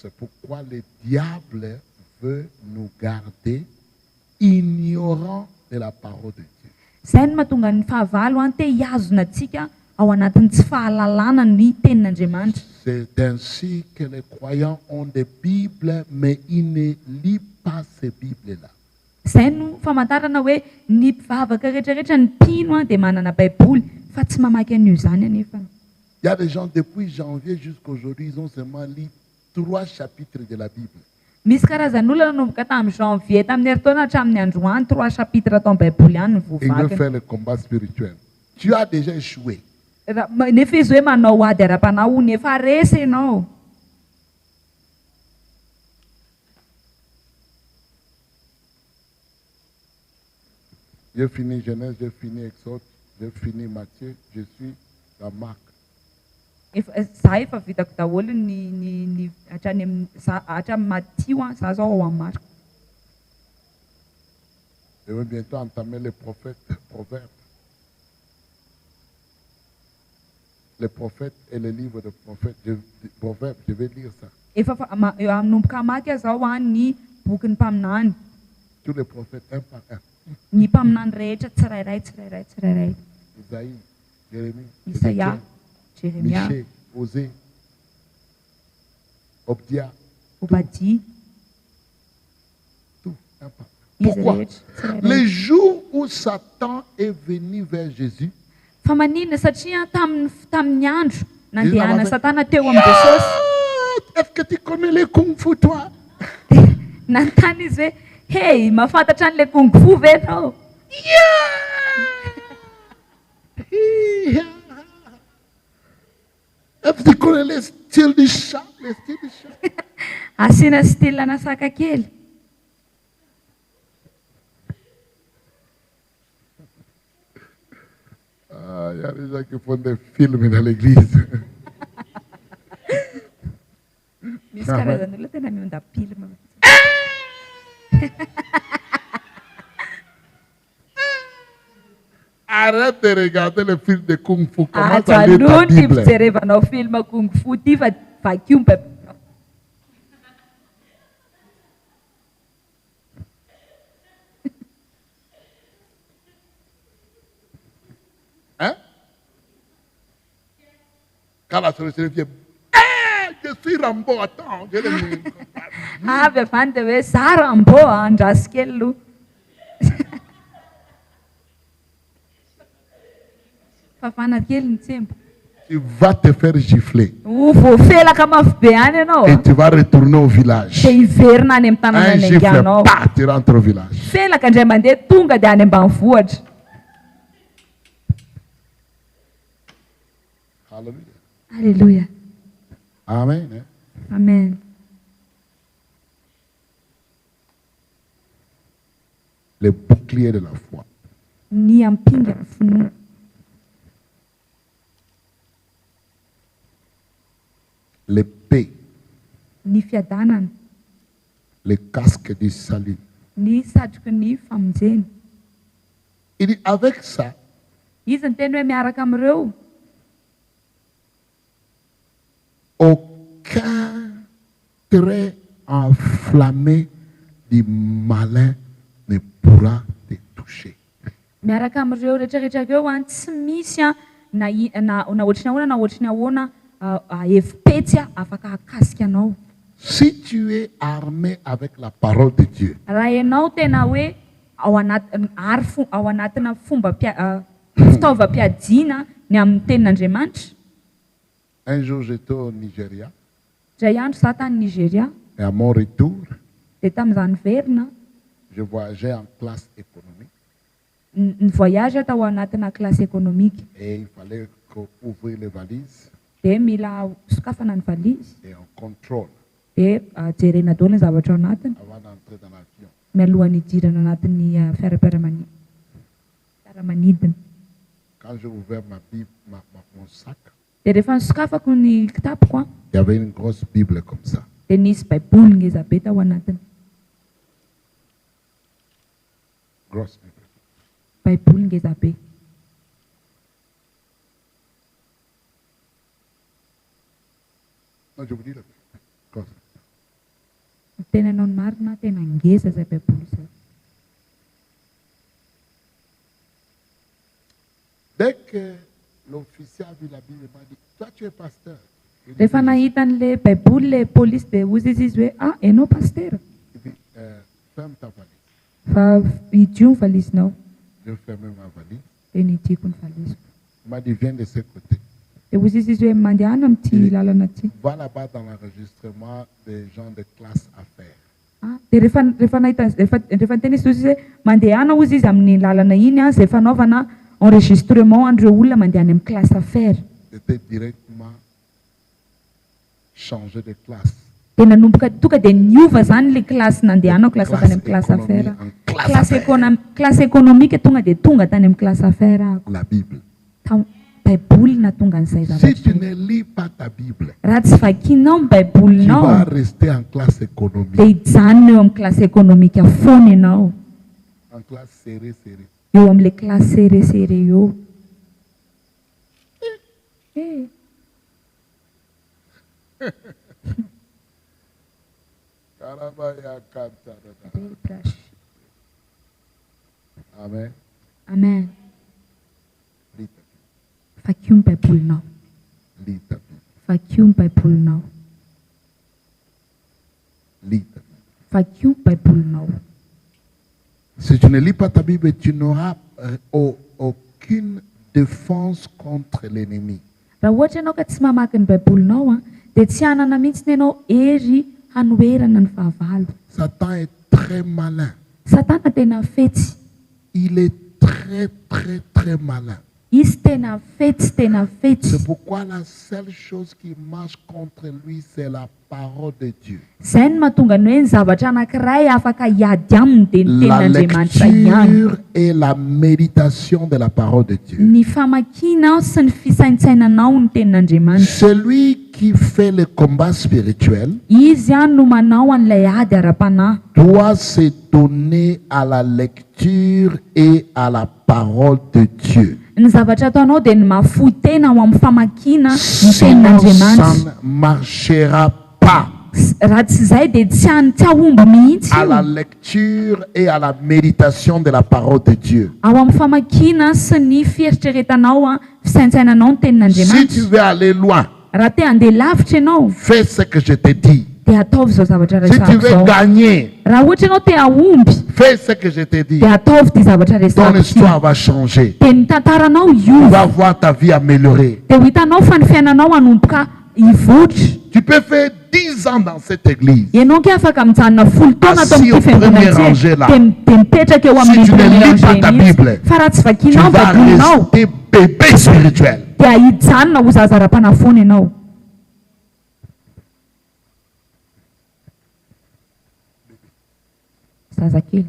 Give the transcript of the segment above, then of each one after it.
C'est pourquoi le diable veut nous garder ignorants de la parole de Dieu. Izay no mahatonga ny fahavalo te hiazona antsika ao anatin'ny tsy fahalalana ny tenin'Andriamanitra. C'est ainsi que les croyants ont des Bibles, mais ils ne lisent pas ces Bibles-là. Izay no famantarana hoe ny mpivavaka rehetrarehetra ny mpino dia manana baiboly fa tsy mamaky an'io izany anefa. Il y a des gens, depuis janvier jusqu'à aujourd'hui, ils ont seulement lu 3 chapitres de la Bible. Misy karazan'olona nanomboka tamin'ny janvier tamin'ny heritaona hatramin'ny androany 3 chapitres tao baiboly ihany ny Ils veulent voavakiny. faire le combat spirituel. Tu as déjà échoué. Nefa izy hoe manao ady ara-panao nefa resy ianao. J'ai fini Genèse, j'ai fini Exode, j'ai fini Matthieu, je suis dans Marc. Za efa vitako daholo ny hatramin'ny Matthieu za zao ao amin'ny Marc. Je vais bientôt entamer les proverbes. Les prophètes et les livres de proverbes, je vais lire ça. Efa manomboka hamaky zao ny bokin'ny mpaminany. Tous les prophètes, un par un. Ny mpaminany rehetra tsirairay. Isaïe, Jérémie, Isaia, Jeremia, Michée, Osée, Obdia, Obadie, tout, un par un. izy Pourquoi? rehetra tsirairay. Le jour où Satan est venu vers Jésus, Fa maninona satria tamin'ny andro nandehana Izy Satana teo amin'ny Jesosy. est-ce que tu connais les kung fu toi? Nanontany izy hoe hey, mahafantatra an'ilay kung fu ve ianao? Est-ce que tu connais les styles du chat? Les styles du chat? Asiana style-na saka kely. Ah, il y a des gens qui font des films dans l'église. Misy karazan'olona tena mionda film. Arrête de regarder les films de kung fu. Commence à lire ta Ajalony ty Bible. fijerevanao film kung fu ty fa vakio ny baibolinao. Hein? Quand la sorcellerie vient, je suis Rambo, attends, je l'ai. Avy avy any dia hoe za Rambo andraso kely aloha. Fafana kely ny tsembo. Tu vas te faire gifler. Voafelaka mafy be any ianao Et tu vas retourner au village. dia hiverina any amin'ny tanàna Un ny gifle, angianao. pas, tu rentres au village. Felaka indray mandeha tonga dia any ambanivohitra. Alléluia. Alléluia. Amen. Hein? Amen. Le bouclier de la foi. Ny ampinga ny finoana. L'épée, Ny fiadanana. le casque du salut. Ny satroka ny famonjena. Il dit, avec ça, Izy ny teny hoe miaraka amin'ireo aucun trait enflammé du malin ne pourra te toucher. miaraka amin'ireo rehetrarehetra ireo tsy misy na ohatry ny ahoana na ohatry ny ahoana hevim-petsy afaka hakasika anao. Si tu es armé avec la parole de Dieu, Raha ianao tena hoe ao anatina fomba fitaovam-piadiana ny amin'ny tenin'Andriamanitra. un jour j'étais au Nigeria Indray andro za tany Nigeria et à mon retour, dia tamin'izany verina je voyageais en classe économique ny voyage tao anatina klasy économique et il fallait ouvrir les valises dia mila sokafana ny valizy et on contrôle dia jerena daholo ny zavatra ao anatiny avant d'entrer dans l'avion. mialohan'ny hidirana anatin'ny fiaramanidina. Quand j'ai ouvert ma Bible, mon sac, Dia rehefa nisokafako ny kitapoko il y avait une grosse Bible comme ça. dia nisy baiboly ngeza be tao anatiny. Grosse Bible. Baiboly ngeza be. Non, je vous dis la grosse. Tenanao ny marina tena ngeza zay baiboly zay. Dès que l'officier a vu la Bible, il m'a dit, toi tu es pasteur. Il dit, Rehefa oui, nahita an'le baiboly le polisy dia hozy izy hoe ianao pastera. il dit, ferme ta valise. Fa hidio ny valizinao. Je ferme ma valise. Dia nidiko ny valiziko. Il m'a dit, viens de ce côté. Dia hozy izy hoe mandehana amin'ity lalana ity. Va là-bas dans l'enregistrement des gens de classe affaires. Dia rehefa niteny izy hoe mandehana hozy izy amin'ny lalana iny izay fanaovana enregistrement an'ireo olona mandeha any amin'ny classe affaires. C'était directement changé de classe. Dia nanomboka tonga dia niova zany le klasy nandehanao classe tany amin'ny classe affaires. Classe économique tonga dia tonga tany amin'ny classe affaires. La Bible. Baiboly na tonga an'izay Si zavatra. tu ne lis pas ta Bible, Raha tsy vakianao ny tu baibolinao vas rester en classe dia économique, hijanona eo amin'ny classe économique foana ianao. en classe serrée. Eo amin'le classe serré eo. Eh. Amen. Amen. Lis ta Vakio ny baibolinao. Bible. Lis ta Bible. Vakio ny baibolinao. Lis ta Bible. Vakio ny baibolinao. Si tu ne lis pas ta Bible, tu n'auras aucune défense contre l'ennemi. Raha ohatra ianao ka tsy mamaky ny baibolinao dia tsy hanana mihitsy ianao hery hanoerana ny fahavalo. Satan est très malin. Satana tena fetsy. Il est très malin. Izy tena fetsy. C'est pourquoi la seule chose qui marche contre lui, c'est la parole de Dieu. Izay no mahatonga ny hoe ny zavatra anankiray afaka hiady aminy dia ny La tenin'Andriamanitra ihany. lecture et la méditation de la parole de Dieu. Ny famakiana sy ny fisaintsainanao ny tenin'Andriamanitra. Celui qui fait le combat spirituel Izy no manao an'ilay ady ara-panahy. doit se donner à la lecture et à la parole de Dieu. Ny zavatra ataonao dia ny mahafoy tena ao amin'ny famakiana ny Sinon, tenin'Andriamanitra. ça ne marchera pas. Raha tsy izay dia tsy ahomby mihitsy À io. la lecture et à la méditation de la parole de Dieu. Ao amin'ny famakiana sy ny fieritreretanao fisaintsainanao ny Si tu tenin'Andriamanitra. veux aller loin, Raha te handeha lavitra ianao fais ce que je te dis. dia ataovy izao zavatra Si tu resako veux izao. gagner, Raha ohatra ianao te ahomby fais ce que je te dis. dia ataovy ity zavatra Ton resako ity. histoire va changer. Dia ny tantaranao Tu iova. vas voir ta vie améliorée. Dia ho hitanao fa ny fiainanao hanomboka hivoatra. Tu peux faire 10 ans dans cette église. Ianao ke afaka mijanona 10 taona Assis atao au amin'ity premier fiangonana rangé là. dia mipetraka eo Si amin'ny tu ne premier lis pas rangé ta mihitsy. Bible, Fa raha tsy Tu vakianao vas baibolinao rester bébé spirituel. dia hijanona ho zaza ara-panafona ianao. Zazakely.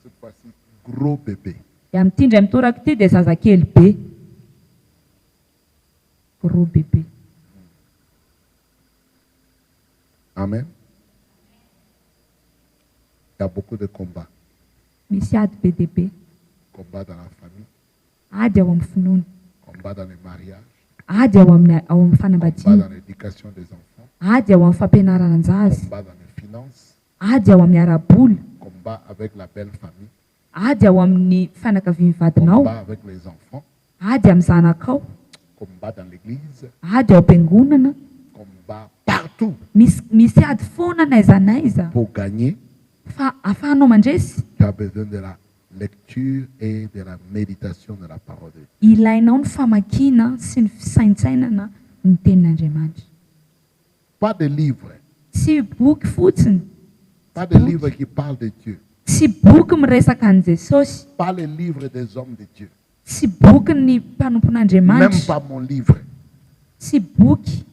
Cette fois-ci, gros bébé. Dia amin'ity indray mitoraka ity dia zazakely be. Gros bébé. Amen. Il y a beaucoup de combats. Misy ady be dia be. Combats dans la famille, Ady ao amin'ny finoana. combats dans les mariages, Ady ao amin'ny combats fanambadiana. dans l'éducation des enfants, Ady ao amin'ny fampianarana an-jazy. combats dans les finances, Ady ao amin'ny ara-bola. combats avec la belle famille, Ady ao amin'ny fianakavian'ny vadinao. combats avec les enfants, Ady amin'ny zanakao. combats dans l'église, Ady ao am-piangonana. combats partout Misy ady foana n'aiza n'aiza. pour gagner. Fa ahafahanao mandresy. Tu as besoin de la lecture et de la méditation de la parole de Dieu. Ilainao ny famakiana sy ny fisaintsainana ny tenin'Andriamanitra. Pas de livres, Tsy boky fotsiny. pas de livres qui parlent de Dieu, Tsy boky miresaka an' Jesosy. pas les livres des hommes de Dieu, Tsy boky ny même mpanompon'Andriamanitra. pas mon livre, Tsy boky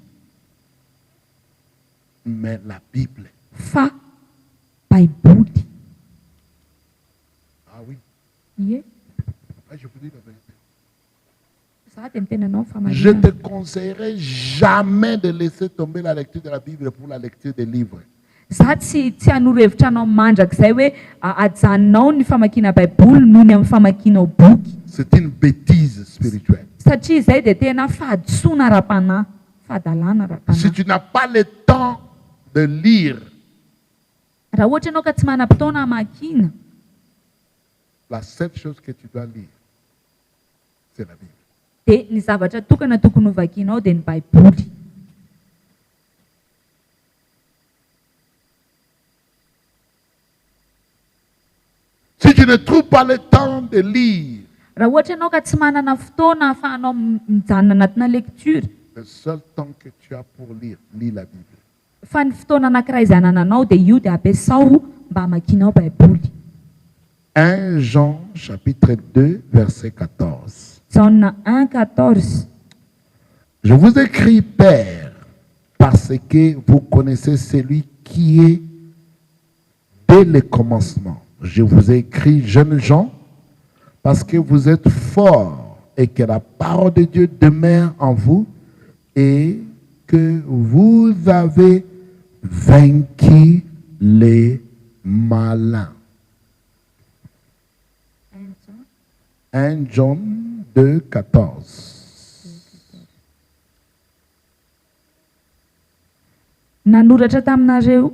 mais la Bible. fa baiboly. Ah oui, Ie. je vous dis la vérité. Za dia miteny anao ny Je famarina. te conseillerais jamais de laisser tomber la lecture de la Bible pour la lecture des livres. Za tsy hanoro-hevitra anao mandrakizay hoe ajanonao ny famakiana baiboly noho ny amin'ny famakianao boky. C'est une bêtise spirituelle. Satria izay dia tena fahadisoana ara-panahy, fahadalàna Si ara-panahy. tu n'as pas le temps de lire Raha ohatra ianao ka tsy manam-potoana hamakiana, la seule chose que tu dois lire, c'est la Bible. dia ny zavatra tokana tokony ho vakianao dia ny baiboly. Si tu ne trouves pas le temps de lire, Raha ohatra ianao ka tsy manana fotoana ahafahanao mijanona anatina lecture, le seul temps que tu as pour lire, lis la Bible. fa ny fotoana anankiray izay anananao dia io dia ampiasao mba hamakianao baiboly. 1 Jean chapitre 2 verset 14. Jauna 1:14. Je vous écris, Père, parce que vous connaissez celui qui est dès le commencement. Je vous ai écrit, jeunes gens, parce que vous êtes forts et que la parole de Dieu demeure en vous et que vous avez vaincu les malins. 1 Jean 2:14. Nanoratra taminareo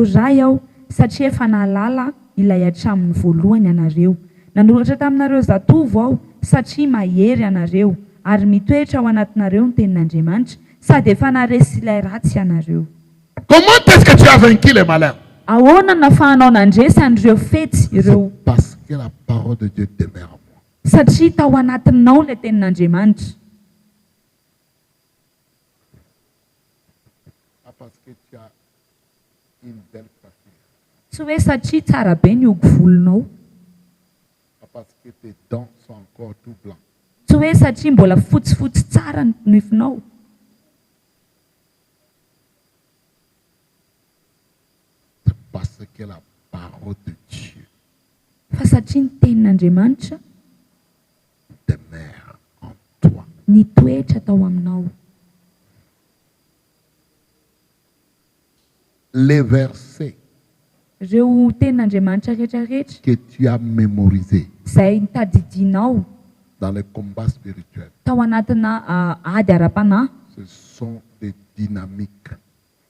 iray aho satria efa nalala ilay hatramin'ny voalohany anareo. Nanoratra taminareo zatovo aho satria mahery anareo ary mitoetra ao anatinareo ny tenin'Andriamanitra sady efa naresy ilay ratsy anareo. Comment est-ce que tu as vaincu les malins? Ahoana nafahanao nandresy an'ireo fetsy ireo? Parce que la parole de Dieu demeure en moi. Satria tao anatinao ilay tenin'Andriamanitra. Parce que tu as une belle coiffure. Tsy hoe satria tsara be ny hogo volonao. Parce que tes dents sont encore tout blancs. Tsy hoe satria mbola fotsifotsy tsara ny nifinao. C'est parce que la parole de Dieu Fa satria ny tenin'Andriamanitra demeure en toi. nitoetra tao aminao. Les versets Ireo tenin'Andriamanitra rehetrarehetra que tu as mémorisés izay nitadidinao dans les combats spirituels, tao anatina ady ara-panahy, ce sont des dynamiques.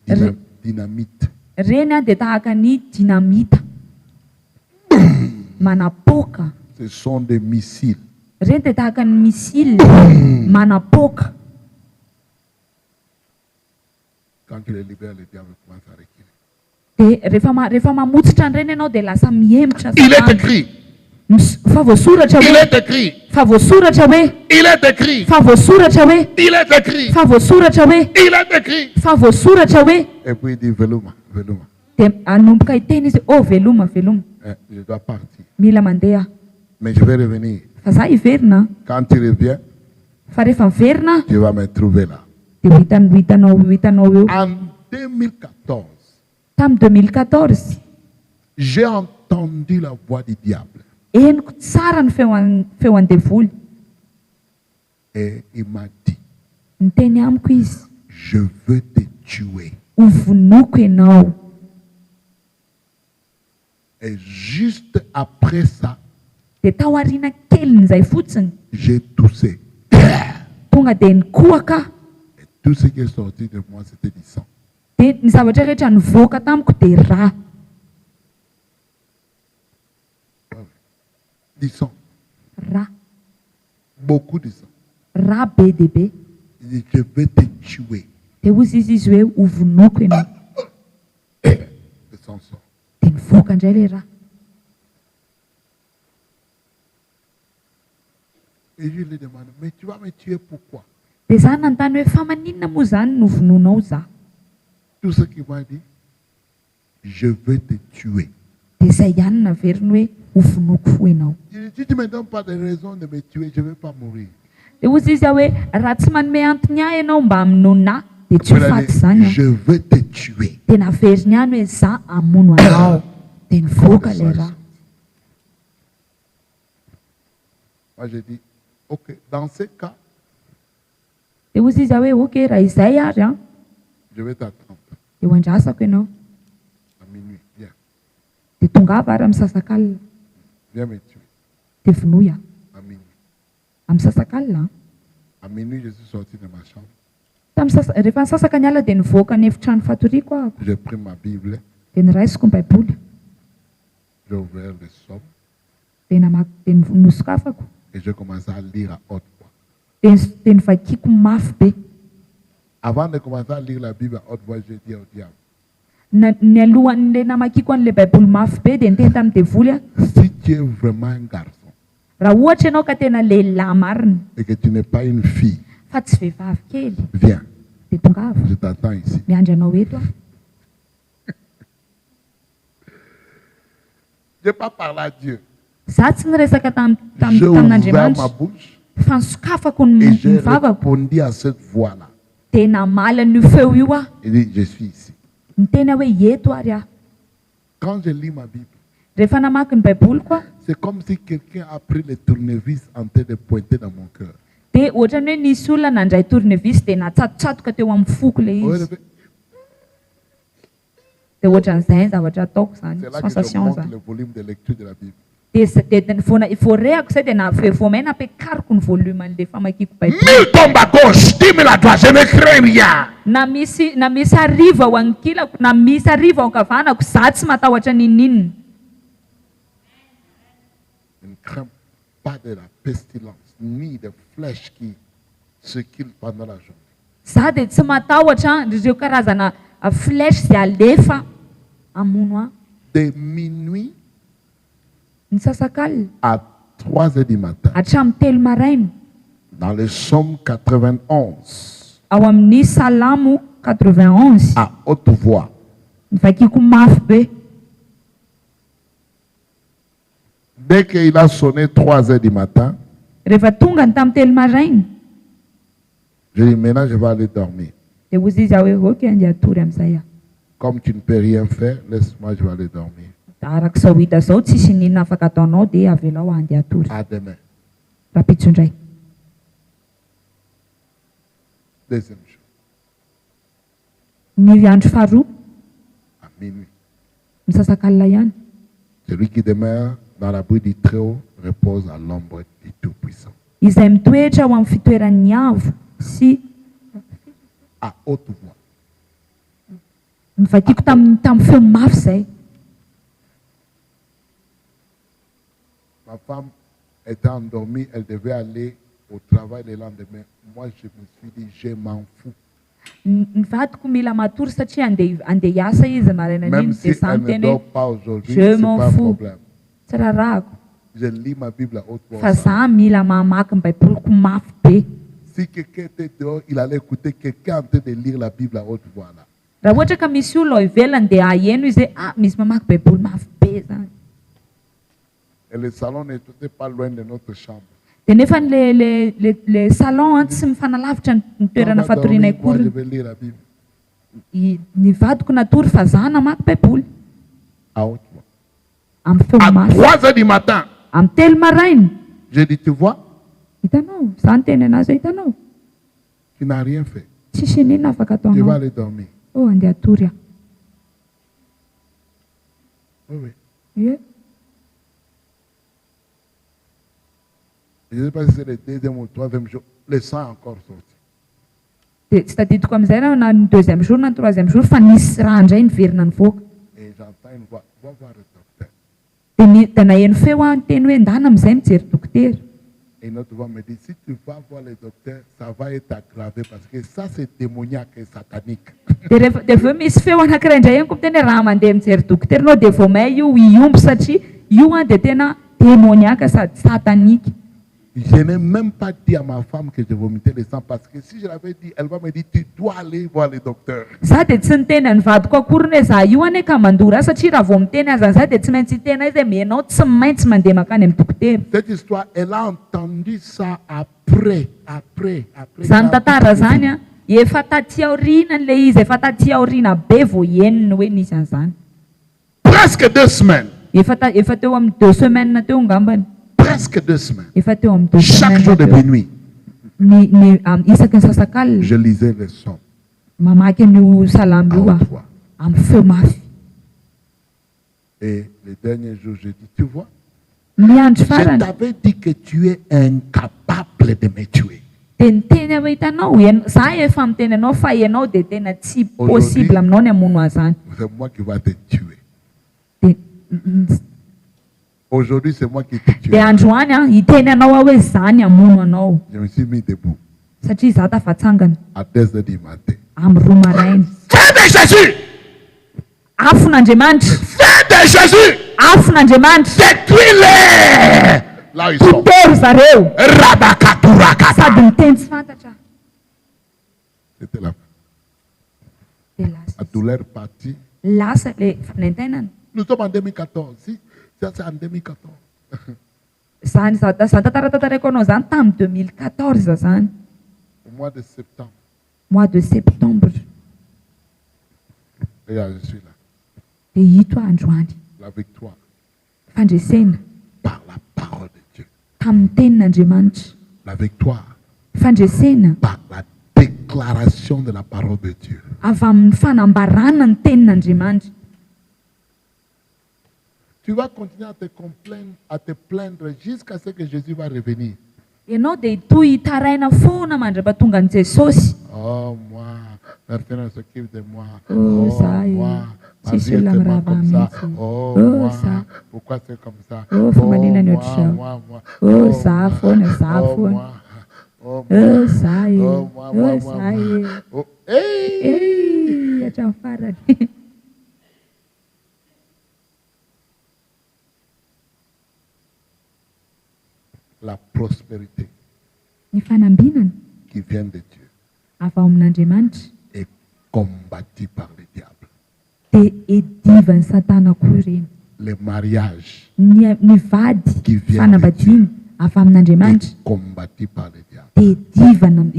Re- Dynamite. reny dia tahaka ny dinamita manapoka. Ce sont des missiles. Reny dia tahaka ny misile manapoka. Quand tu les libères, le diable commence à reculer. Dia rehefa mamotsitra an'ireny ianao dia lasa mihemitra. Il est écrit. Fa voasoratra Il hoe est écrit. fa voasoratra hoe Il est écrit. fa voasoratra hoe Il est écrit. fa voasoratra hoe Il est écrit. fa voasoratra hoe. Et puis il dit veluma, veluma. Dia anomboka hiteny izy oh veloma veloma Je dois partir. mila mandeha. Mais je vais revenir. Fa za hiverina. Quand tu reviens, Fa rehefa miverina tu vas me trouver là. dia hitanao eo. En 2014, Tamin'ny 2014 j'ai entendu la voix du diable. henoko tsara ny feo an-devoly. Et il m'a dit, Niteny amiko izy, je veux te tuer. ho vonoko ianao. Et juste après ça, Dia tao aoriana kelin'izay fotsiny j'ai toussé. tonga dia nikohaka. Et tout ce qui est sorti de moi, c'était du sang. Dia ny zavatra rehetra nivoaka tamiko dia rà. Du sang. Rà. Beaucoup de sang. Rà be dia be. Il dit, je veux te tuer. Dia hozy izy hoe ho vonoko ianao. Le sang sort. Dia nivoaka indray ilay rà. Et je lui demande, mais tu vas me tuer pourquoi? Dia za nanontany hoe fa maninona moa zany no vononao za? Tout ce qu'il m'a dit, je veux te tuer. Dia izay ihany naveriny hoe ho vonoko fo ianao. Il dit, si tu ne me donnes pas de raison de me tuer, je ne vais pas mourir. Dia hozy izy hoe raha tsy manome antony ahy ianao mba hamonoana ahy dia tsy ho Il a faty dit, izany aho. je veux te tuer. Dia naveriny ihany hoe za hamono anao. Dia nivoaka ilay rà. Moi, j'ai dit, ok, dans ce cas, Dia hozy izy hoe ok raha izay ary a je vais t'attendre dia ho andrasako ianao. à minuit. Viens, Dia tongava ary amin'ny sasakalina. viens me tuer. Dia vonoia À minuit. amin'ny sasakalina. À minuit, je suis sorti de ma chambre. Rehefa nisasaka ny alina dia nivoaka ny efitrano fatoriako aho. J'ai pris ma Bible. dia niraisiko ny baiboly J'ai ouvert les psaumes dia dia nosokafako et j'ai commencé à lire à haute voix. dia nivakiako mafy be. Avant de commencer à lire la Bible à haute voix, j'ai dit au diable, Ny alohan'le namakiako an'le baiboly mafy be dia niteny tamin'ny devoly aho, si tu es vraiment un garçon raha ohatra ianao ka tena lehilahy marina et que tu n'es pas une fille, fa tsy vehivavy kely viens, dia tongava je t'attends ici. miandry anao eto aho. Je n'ai pas parlé à Dieu. Za tsy niresaka J'ai ouvert ma tamin'Andriamanitra bouche fa nisokafako et ny j'ai vavako répondu à cette voix-là. dia namaly an'io feo io aho, Il dit, je suis ici. niteny hoe eto ary aho. Quand je lis ma Bible, Rehefa namaky ny baiboliko aho c'est comme si quelqu'un a pris le tournevis en train de pointer dans mon cœur. dia ohatrany hoe nisy olona nandray tournevis dia natsatotsatoka teo amin'ny foko le Ouais, izy dia ohatran'izay ny zavatra ataoko zany, c'est là que je sensation monte zany. le volume de lecture de la Bible. dia vao rehako izay dia vao may napiakariko ny volume an'le famakiako baiboly. 1000 tombent à gauche, 10 000 à droite, je ne crains rien. na misy ariva ho ankilako na misy ariva ho ankavanako, za tsy matahotra ninninona. Je ne crains pas de la pestilence, ni des flèches qui circulent pendant la journée. Za dia tsy matahotra ireo karazana flèche izay alefa amono aho. De minuit Ny sasak'alina à 3 heures du matin, hatramin'ny 3 maraina dans le psaume 91, ao amin'ny salamo 91 à haute voix, nivakiako mafy be. dès qu'il a sonné 3 heures du matin, Rehefa tonga ny tamin'ny 3 maraina je dis maintenant je vais aller dormir. dia ozy izy aho hoe oky andeha atory amin'izay aho. Comme tu ne peux rien faire, laisse-moi, je vais aller dormir. Arak'izao hita zao tsisy ninona afaka ataonao dia avelao andeha atory. À demain. Rapitso indray. Deuxième jour, Ny andro faharoa à minuit. ny sasak'alina ihany. Celui qui demeure dans l'abri du Très-Haut repose à l'ombre du Tout-Puissant. Izay mitoetra ao amin'ny fitoeran'ny avo sy À haute voix. nivakiako tamin'ny feo mafy izay. Ma femme était endormie, elle devait aller au travail le lendemain. Moi, je me suis dit, je m'en fous. Ny vadiko mila matory satria andeha hiasa izy maraina Même niny si dia za elle ne miteny dort hoe pas aujourd'hui, je c'est m'en pas un fous. problème. Tsy rarahako Je lis ma Bible à haute voix. fa za mila mamaky ny baiboliko mafy be. Si quelqu'un était dehors, il allait écouter quelqu'un en train de lire la Bible à haute voix. Là. Raha ohatra ka misy olona ao ivelany dia aheno izy hoe misy mamaky baiboly mafy be zany. Et le salon n'était pas loin de notre chambre. Dia nefa le salon tsy mifanalavitra ny toerana On va fatoriana dormir, moi, je ikory. vais lire la Bible Ny vadiko natory fa za namaky baiboly à haute voix. amin'ny feo À mafy 3 heures du matin, amin'ny 3 maraina. j'ai dit, tu vois, Hitanao, za niteny anazy hoe hitanao, tu n'as rien fait. tsisy ninona afaka Je vais ataonao. aller dormir. Oh, andeha atory aho. Oui, oui. Ie. Je ne sais pas si c'est le deuxième ou le troisième jour. Le sang est encore sorti. Dia tsy tadidiko amin'izay na ny deuxième jour na ny troisième jour fa nisy raha indray niverina nivoaka. Et j'entends une voix, va voir le docteur. Dia naheno feo aho niteny hoe ndana amin'izay mijery dokotera. Et une autre voix me dit, si tu vas voir le docteur, ça va être aggravé parce que ça c'est démoniaque et satanique. Dia vao misy feo anankiray indray ihany koa miteny hoe raha mandeha mijery dokotera anao dia vao may io iomby satria io dia tena démoniaka sady satanika. Je n'ai même pas dit à ma femme que je vomitais le sang parce que si je l'avais dit, elle va me dire, tu dois aller voir le docteur. Za dia tsy niteny ny vadiko akory hoe za io ane ka mandora satria raha vao miteny azy an'izay dia tsy maintsy hiteny izy hoe menao tsy maintsy mandeha makany amin'ny dokotera. Cette histoire, elle a entendu ça après. Zany tantara zany a efa taty aoriana n'ilay izy, efa taty aoriana be vao henony hoe nisy an'izany. Presque 2 semaines. Efa teo amin'ny 2 semaines teo ngambany. Presque 2 semaines. Efa teo amin'ny 2 Chaque jour de semaines. minuit, Isaky ny sasak'alina je lisais les psaumes mamaky an'io salamo à io haute aho voix. amin'ny feo mafy. Et le dernier jour, je dis, tu vois, Ny andro je farany t'avais dit que tu es incapable de me tuer. dia niteny hoe hitanao za efa miteny anao fa ianao dia tena tsy Aujourd'hui- possible aminao ny hamono azany. C'est moi qui vais te tuer. Aujourd'hui, c'est moi qui t'ai tué. dia androany a hiteny anao aho hoe zany hamono anao Je me suis mis debout satria izaho tafatsangana à 2h du matin. amin'ny roa maraina. Fils de Jésus! Afon'Andriamanitra, Fils de Jésus! afon'Andriamanitra, Détruis-les! Là où ils sont. potero zareo Rabakaturakata. sady miteny tsy fantatra. C'était la Dia lasa la douleur partie. lasa le fanentenana. Nous sommes en 2014. Si, ça c'est en 2014. Zany za tantaraiko anao zany tamin'ny 2014 zany, Au mois de septembre. mois de septembre. Regarde, je suis là. Dia hito androany La victoire fandresena par la parole de Dieu. tamin'ny tenin'Andriamanitra, La victoire fandresena par la déclaration de la parole de Dieu. avy amin'ny fanambarana ny tenin'Andriamanitra. Tu vas continuer à te plaindre jusqu'à ce que Jésus va revenir. Ianao dia toy taraina foana mandra-pahatonga an'i Jesosy. Oh, moi, personne ne s'occupe de moi. Oh, ça, moi, ma si vie est cela me tellement comme ça. ravamit. Oh, Oh, moi, ça. pourquoi c'est comme ça? Oh, famanina ny ohatr'izao. moi. Oh, ça, foana, ça, oh, foana. moi. Oh, Oh, ça e. Oh, moi, Oh, ça e. Oh, hey! Ei, hatramin'ny farany. La prospérité Ny fanambinana qui vient de Dieu avy ao amin'Andriamanitra est combattue par le diable. dia edivan'ny satana koa ireny. Le mariage Ny vady Qui vient fanambadiana avy amin'Andriamanitra est combattu par le diable. dia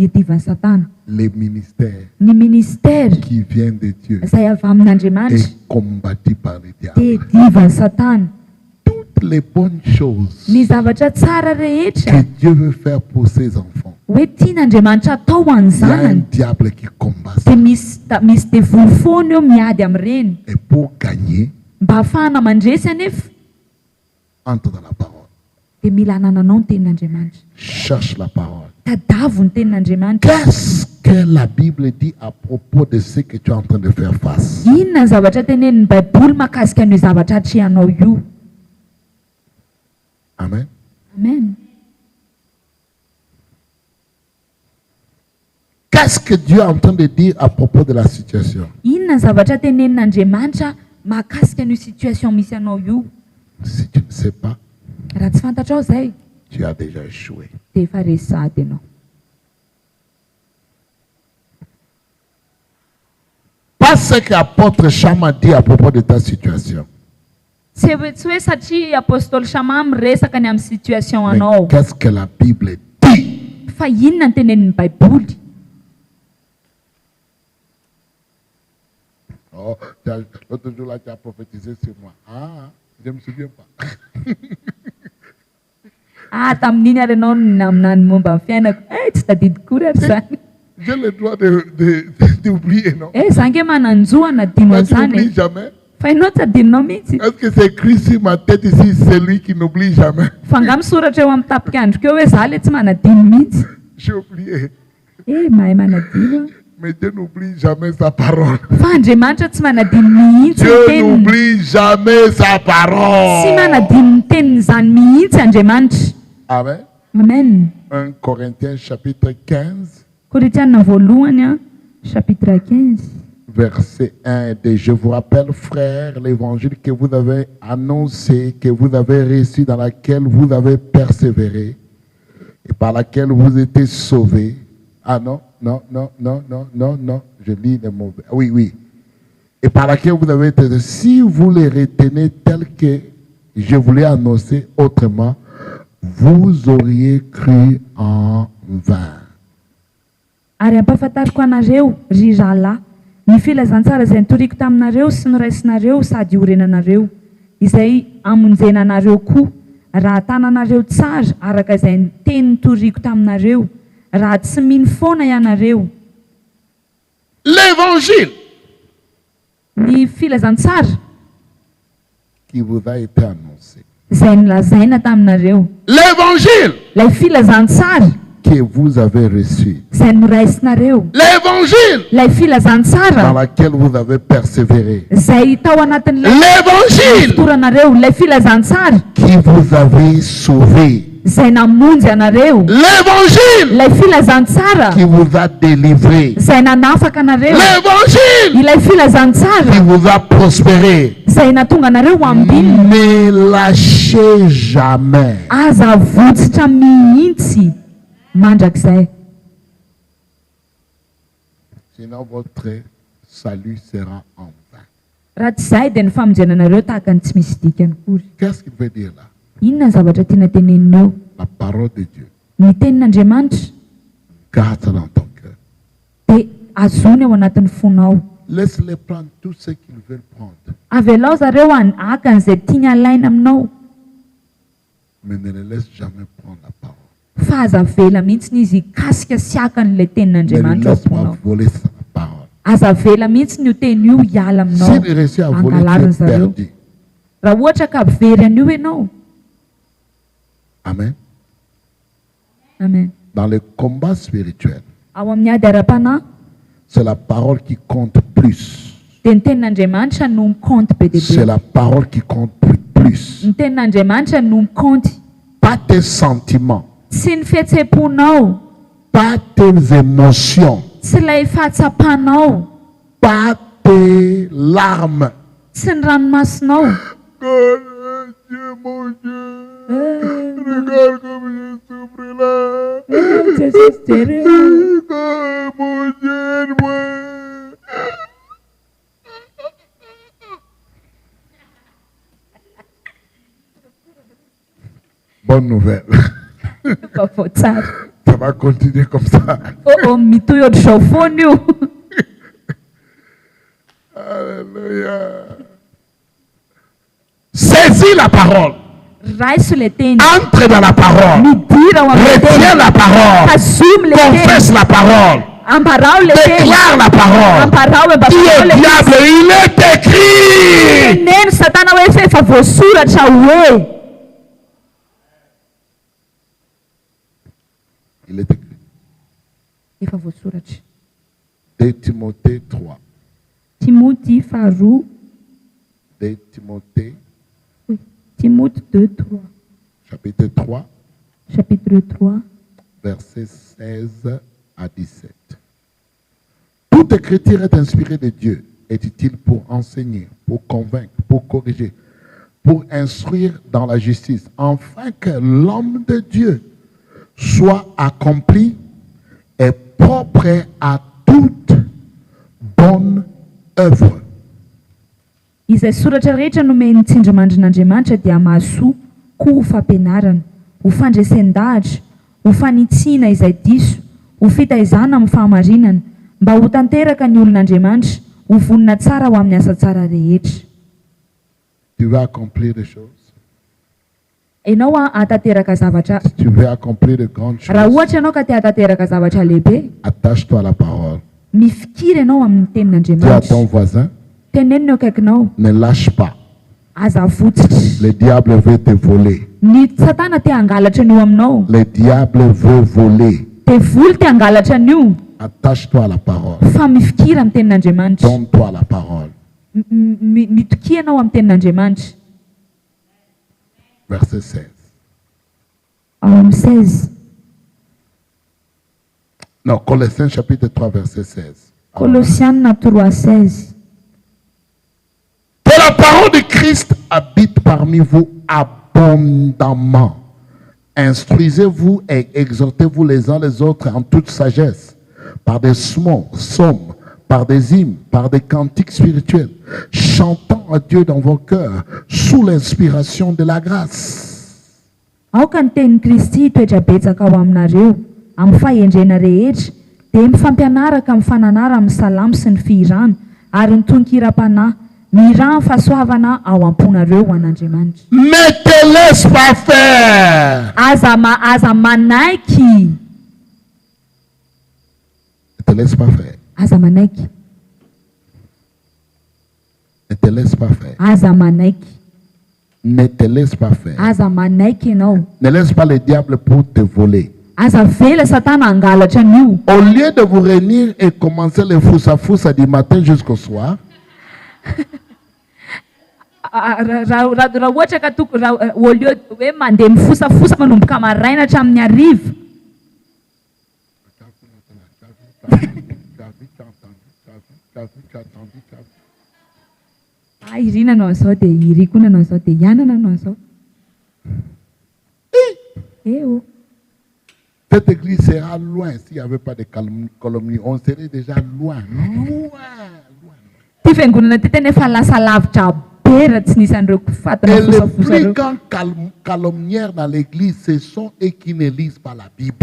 edivan'ny satana. Les ministères Ny ministère qui viennent de Dieu izay avy amin'Andriamanitra est combattu par le dia diable. edivan'ny satana. Toutes les bonnes choses Ny zavatra tsara que rehetra Dieu veut faire pour ses enfants, hoe tian'Andriamanitra atao ho an'ny il y a un zanany diable qui combat ça. dia misy devoly foana eo miady amin'ireny Et pour gagner, mba ahafahana mandresy anefa entre dans la parole. dia mila hanananao ny tenin'Andriamanitra. Cherche la parole. Tadavo ny tenin'Andriamanitra. Qu'est-ce que la Bible dit à propos de ce que tu es en train de faire face? Inona ny zavatra tenenin'ny baiboly mahakasika an'io zavatra atrehanao io. Amen. Amen. Qu'est-ce que Dieu est en train de dire à propos de la situation? Inona ny zavatra tenenin'Andriamanitra mahakasika an'io situation misy anao io. Si tu ne sais pas, Raha tsy fantatrao izay tu as déjà échoué. dia efa resady ianao. Pas ce que l'apôtre Cham a dit à propos de ta situation. Tsy hoe satria apôstôly Shama miresaka ny amin'ny situation Mais anao, qu'est-ce que la Bible dit? fa inona ny tenenin'ny baiboly. Oh, l'autre jour là, tu as prophétisé sur moi. Ah, je ne me souviens pas. Ah, tamin'iny ary ianao naminany momba ny fiainako. Tsy tadidiko koa ary zany. J'ai le droit d'oublier, non? Za nge mananjoana dino Toi, tu an'izany. n'oublies jamais. Fa ianao tsy adinonao mihitsy. Est-ce que c'est écrit sur ma tête ici, celui qui n'oublie jamais? Fa nga misoratra eo amin'ny tapikandroko eo hoe za le tsy manadino mihitsy. J'ai oublié. Mahay manadino. Mais Dieu n'oublie jamais sa parole. Fa Andriamanitra tsy manadino mihitsy ny Dieu teniny. n'oublie jamais sa Tsy parole. manadino ny tenin'izany mihitsy Andriamanitra. Amen. Amen. 1 Corinthiens chapitre 15, Korinthianina voalohany chapitre 15 verset 1 et 2. Je vous rappelle, frères, l'évangile que vous avez annoncé, que vous avez reçu, dans laquelle vous avez persévéré et par laquelle vous étiez sauvés. Ah non, je lis les mauvais. Oui. Et par laquelle vous avez été. Si vous les retenez tels que je voulais annoncer autrement, vous auriez cru en vain. Ary ampahafantariko anareo ry ralahy ny filazantsara izay nitoriako taminareo sy noraisinareo sady iorenanareo izay amonjenanareo koa raha tananareo tsara araka izay teny nitoriako taminareo raha tsy mino foana ianareo. L'évangile Ny filazantsara qui vous a été annoncé. izay nilazaina taminareo. L'évangile Ilay filazantsara qui que vous avez reçu, izay noraisinareo, l'évangile ilay dans filazantsara laquelle vous avez persévéré, izay tao anatin'ilay l'évangile toranareo, ilay filazantsara qui vous avait sauvé, izay namonjy anareo, l'évangile ilay filazantsara qui vous a délivré, izay nanafaka anareo, l'évangile ilay qui filazantsara vous a prospéré. izay natonga anareo ambinina. Ne lâchez jamais. Aza votsitra mihitsy mandrakizay, Sinon votre salut sera en vain. raha tsy izay dia ny famonjenanareo tahaka ny tsy misy dikany kory. Qu'est-ce qu'il veut dire là? Inona ny zavatra tiana teneninao? La parole de Dieu. Ny tenin'Andriamanitra Garde ça dans ton cœur. dia azony ao anatin'ny fonao. Laisse-les prendre tout ce qu'ils veulent prendre. Avelao zareo haka an'izay tiany alaina aminao, Mais ne les laisse jamais prendre la parole. fa aza avela mihitsy izy hikasika sy haka an'ilay Ne les tenin'Andriamanitra ao laisse pas fonao. voler sa parole. Aza avela mihitsy io teny io hiala aminao, S'il réussit à voler, angalariny tu es zareo. perdu. Raha ohatra ka very an'io ianao. Amen. Amen. Dans le combat spirituel, Ao amin'ny ady ara-panahy c'est la parole qui compte plus. dia ny tenin'Andriamanitra no mikanty be C'est dehibe. la parole qui compte plus. Ny tenin'Andriamanitra no mikanty, Pas tes sentiments, tsy ny fihetseponao, pas tes émotions, tsy ilay fahatsapanao, pas tes larmes. tsy ny ranomasinao. Dieu, mon Dieu, regarde comme je souffre là. Oh, mon Dieu, moi. Bonne nouvelle. Vaovao tsara. Ça va continuer comme ça. Mitohy ohatr'izao foana io. Alléluia. Saisis la parole. Raiso ilay teny, Entre dans la parole. midira ao amin'ny Retiens teny, la parole. tazomy ilay teny, Confesse la parole. ambarao ilay teny, Déclare la parole. ambarao Dis ambarao au ilay diable, il est écrit. teneny satana hoe efa voasoratra hoe. Il est écrit. Efa voasoratra. 2 Timothée 3. Timothée faharoa, 2 Timothée, Timothée 2:3, chapitre 3, chapitre 3, versets 16 à 17. Toute écriture est inspirée de Dieu, est utile pour enseigner, pour convaincre, pour corriger, pour instruire dans la justice, afin que l'homme de Dieu soit accompli et propre à toute bonne œuvre. izay soratra rehetra nomeny tsindrimandrin'Andriamanitra dia mahasoa koa ho fampianarana, ho fandresen-dahatra, ho fanitsiana izay diso, ho fitaizana amin'ny fahamarinana, mba ho tanteraka ny olon'Andriamanitra, ho vonona tsara ho amin'ny asa tsara rehetra. Tu veux accomplir des choses. Ianao hatateraka zavatra, Si tu veux accomplir de grandes raha choses, ohatra ianao ka te hatateraka zavatra lehibe, attache-toi à la parole. mifikira ianao amin'ny Dis à ton tenin'Andriamanitra. voisin, Tenenina eo akaikinao, ne lâche pas. aza votsitra. Le diable veut te voler. Ny satana te hangalatra an'io aminao, Le diable veut voler. te voly te hangalatra an'io, Attache-toi à la parole. fa mifikira amin'ny tenin'Andriamanitra. Donne-toi la parole. Mitokia ianao amin'ny tenin'Andriamanitra. Verset 16. Ao amin'ny 16, Non, Colossiens chapitre 3, verset 16. Kolosianina 3:16. Que la parole de Christ habite parmi vous abondamment. Instruisez-vous et exhortez-vous les uns les autres en toute sagesse, par des psaumes, par des hymnes, par des cantiques spirituels, chantant à Dieu dans vos cœurs, sous l'inspiration de la grâce. Aoka ny tenin'i Kristy toetra betsaka ao aminareo, amin'ny fahendrena rehetra, dia mifampianaraka amin'ny fananara amin'ny salamo sy ny fihirana, ary ny tononkira-panahy, miraha ny fahasoavana ao am-ponareo ho an'Andriamanitra. Ne te laisse pas faire. Aza manaiky, Ne te laisse pas faire. aza manaiky, Ne te laisse pas faire. aza manaiky, Ne te laisse pas faire. aza manaiky ianao. Ne laisse pas le diable pour te voler. aza vela satana angalatra an'io. Au lieu de vous réunir et commencer les foussa du matin jusqu'au soir, raha ohatra ka au lieu hoe mandeha mifosafosa manomboka maraina hatramin'ny hariva. Iry nanao an'izao dia iry koa nanao an'izao dia ihany nanao an'izao. Cette église sera loin s'il n'y avait pas de calomnie. On serait déjà loin. Ty fiangonana ty tena efa lasa lavitra be raha tsy nisy an'ireo fatana Et les fosafosa plus ireo. grands calomnières dans l'église, ce sont eux qui ne lisent pas la Bible.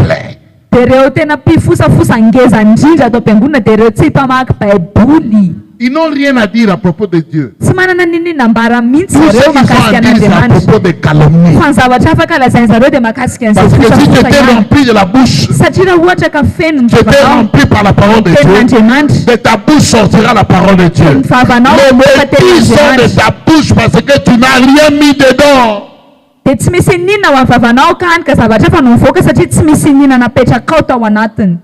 Dia ireo tena mpifosafosa ngeza indrindra ato am-piangonana dia ireo tsy mpamaky baiboly. Ils n'ont rien à dire à propos de Dieu. Tsy manana ninina ambara mihitsy Tout ce zareo qu'ils ont mahakasika à dire, c'est à an'Andriamanitra. propos de calomnie. Fa ny zavatra afaka lazainy zareo dia mahakasika an'izay Parce que si tu fosafosa étais ihany. rempli de la bouche, Satria raha ohatra ka feno ny tu étais vavanao rempli par la parole de Dieu, tenin'Andriamanitra, de ta bouche sortira la parole de Dieu. ny vavanao Les mivoaka bêtises sont de tenin'Andriamanitra. ta bouche parce que tu n'as rien mis dedans. Dia tsy misy ninona ao amin'ny vavanao ka hany ka zavatra fa no mivoaka satria tsy misy ninona napetraka ao tao anatiny.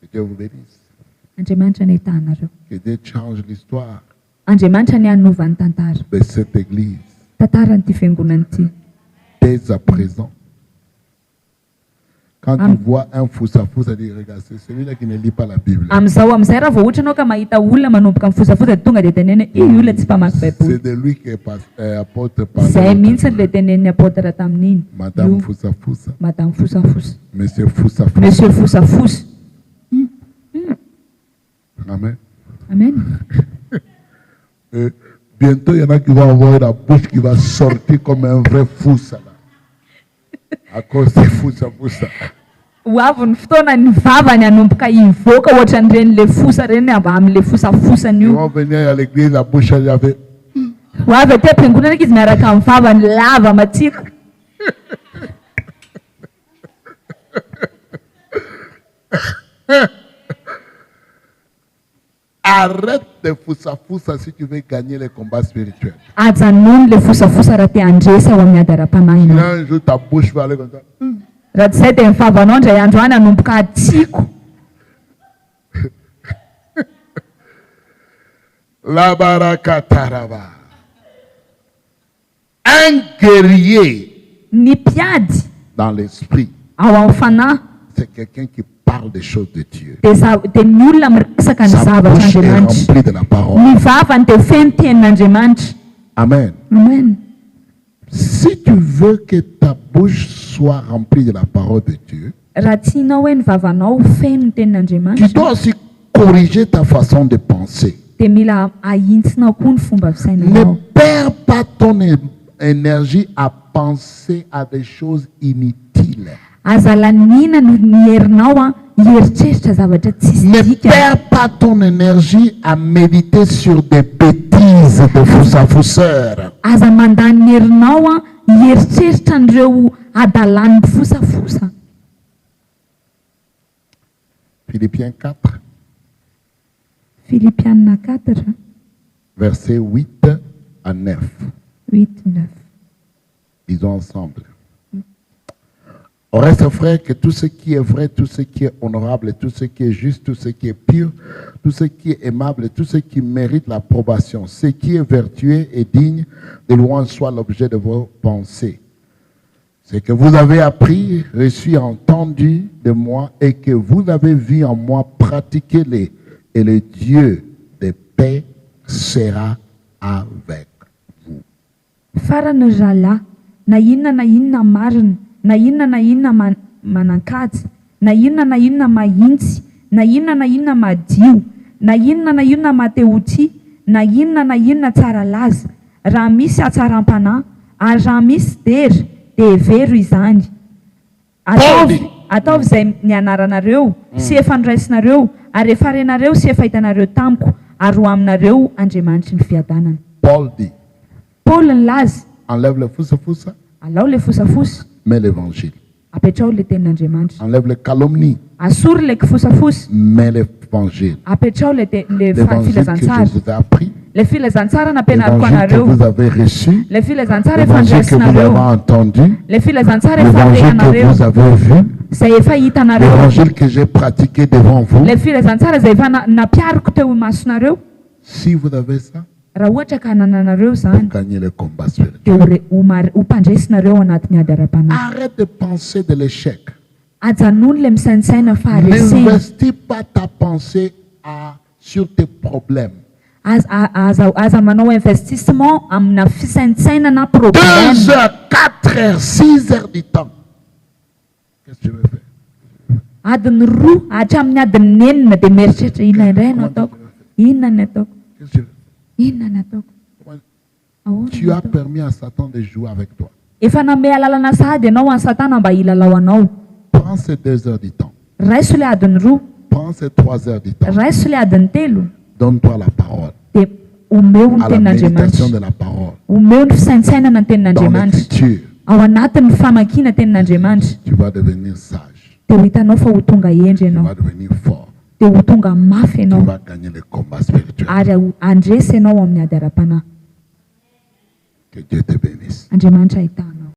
Que Dieu vous bénisse. Andriamanitra ny ahitahanareo. Que Dieu change l'histoire Andriamanitra ny hanova ny tantara. de cette église Tantaran'ity fiangonana ity. dès à présent. Quand tu vois un foussa-foussa, dit regarde, c'est celui-là qui ne lit pas la Bible. Amin'izao amin'izay raha vao ohatra anao ka mahita olona manomboka mifosafosa tonga dia teneny io olona tsy mpamaky baiboly. C'est de lui que apôtre Izay parle. mihitsy ilay tenen'ny apôtra tamin'iny. Madame Io Foussa-Foussa, Madame Fosafosa. Monsieur Foussa-Foussa. Monsieur Fosafosa. Amen. Amen. Bientôt, il y en a qui vont avoir la bouche qui va sortir comme un vrai foussa. Là. À cause des foussa-foussa. Ho avy ny fotoana ny vavany hanomboka hivoaka ohatran'ireny fosa ireny amin'ilay fosafosany Ils io. vont venir à l'église, la bouche elle avait. Ho avy aty am-piangonana izy miaraka amin'ny vavany lava matsiko. Arrête de foussa-foussa si tu veux gagner les combats spirituels. Ajanony le fosafosa raha te handresa ao amin'ny adaram-panahy Sinon, ianao. un jour, ta bouche va aller comme ça. Raha tsy izay dia ny vavanao indray andro any hanomboka hatsiko. La barakataraba. Un guerrier Ny mpiady dans l'esprit, ao amin'ny fanahy c'est quelqu'un qui parle des choses de Dieu. dia ny olona miresaka ny Sa zavatra bouche est Andriamanitra. remplie de la parole. Ny vavany dia feno tenin'Andriamanitra. Amen. Amen. Si tu veux que ta bouche soit remplie de la parole de Dieu, Raha tianao hoe ny vavanao feno ny tu tenin'Andriamanitra dois aussi corriger ta façon de penser. dia mila ahintsinao koa ny fomba Ne fisainanao. perds pas ton énergie à penser à des choses inutiles. Aza lanina no ny herinao a hieritreritra zavatra tsisy Ne dika. perds pas ton énergie à méditer sur des bêtises de foussa-fousseurs. Aza mandany ny herinao a hieritreritra an'ireo adalan'ny fosafosa. Philippiens 4, Filipianina 4, versets 8 à 9. 8, 9. Disons ensemble. Au reste, frère, que tout ce qui est vrai, tout ce qui est honorable, tout ce qui est juste, tout ce qui est pur, tout ce qui est aimable, tout ce qui mérite l'approbation, ce qui est vertueux et digne de louange soit l'objet de vos pensées. Ce que vous avez appris, reçu, entendu de moi et que vous avez vu en moi, pratiquez-les. Et le Dieu de paix sera avec vous. Farany zala, na inona marina, na inona manankajy, na inona mahintsy, na inona madio, na inona matehotia, na inona tsara laza, raha misy hatsaram-panahy, ary raha misy dery, dia hevero izany. Ataovy izay ny anaranareo, sy efa niraisinareo, ary efa renareo sy efa hitanareo tamiko, ary ho aminareo Andriamanitry ny fiadanana. Paul dit, Paul nilaza, enlève le foussa-foussa, alao le fosafosa, mets l'évangile. apetrao le tenin'Andriamanitra. Enlève le calomnie, Asory le fosafosa, mets l'évangile. apetrao le L'évangile que je filazansara. vous ai appris, le filazantsara nampianariko l'évangile que anareo, vous avez reçu, le filazantsara l'évangile que vous avez efandraisinareo, entendu, le filazantsara efa l'évangile que rehanareo, vous avez vu, zay efa hitanareo, l'évangile que j'ai pratiqué devant vous. le filazantsara zay efa nampiariko teo imasonareo. Si vous avez ça, Raha ohatra ka nananareo vous zany gagnez le combat spirituel. dia hompandresinareo anatin'ny ady ara-panahy. Arrête de penser de l'échec. Ajanony le misainsaina faharesena. N'investis pas ta pensée sur tes problèmes. Aza manao investissement amina fisaintsaina na 2 problème. heures, 4 heures, 6 heures du temps. Qu'est-ce que tu veux faire? Adiny roa hatramin'ny adiny enina dia mieritreritra inona indray no ataoko, inona ny ataoko, Qu'est-ce que tu veux faire? inona ny ataoko. Ahoana Tu ny as ataoko? permis à Satan de jouer avec toi. Efa name alalana sahady ianao any satana mba hilalao anao. Prends ces 2 heures du temps. Raiso le adiny roa, Prends ces 3 heures du temps. raiso le adiny telo Donne-toi la parole. dia omeo ny À la méditation tenin'Andriamanitra. de la parole. Omeo ny fisaintsainana ny Dans tenin'Andriamanitra. l'écriture, Ao anatin'ny famakiana tenin'Andriamanitra tu vas devenir sage. dia ho hitanao fa ho tonga endry Tu ianao, vas devenir fort. dia ho tonga mafy Tu ianao vas gagner le combat spirituel. ary andresy ianao amin'ny ady ara-panahy. Que Dieu te bénisse. Andriamanitra ahitana.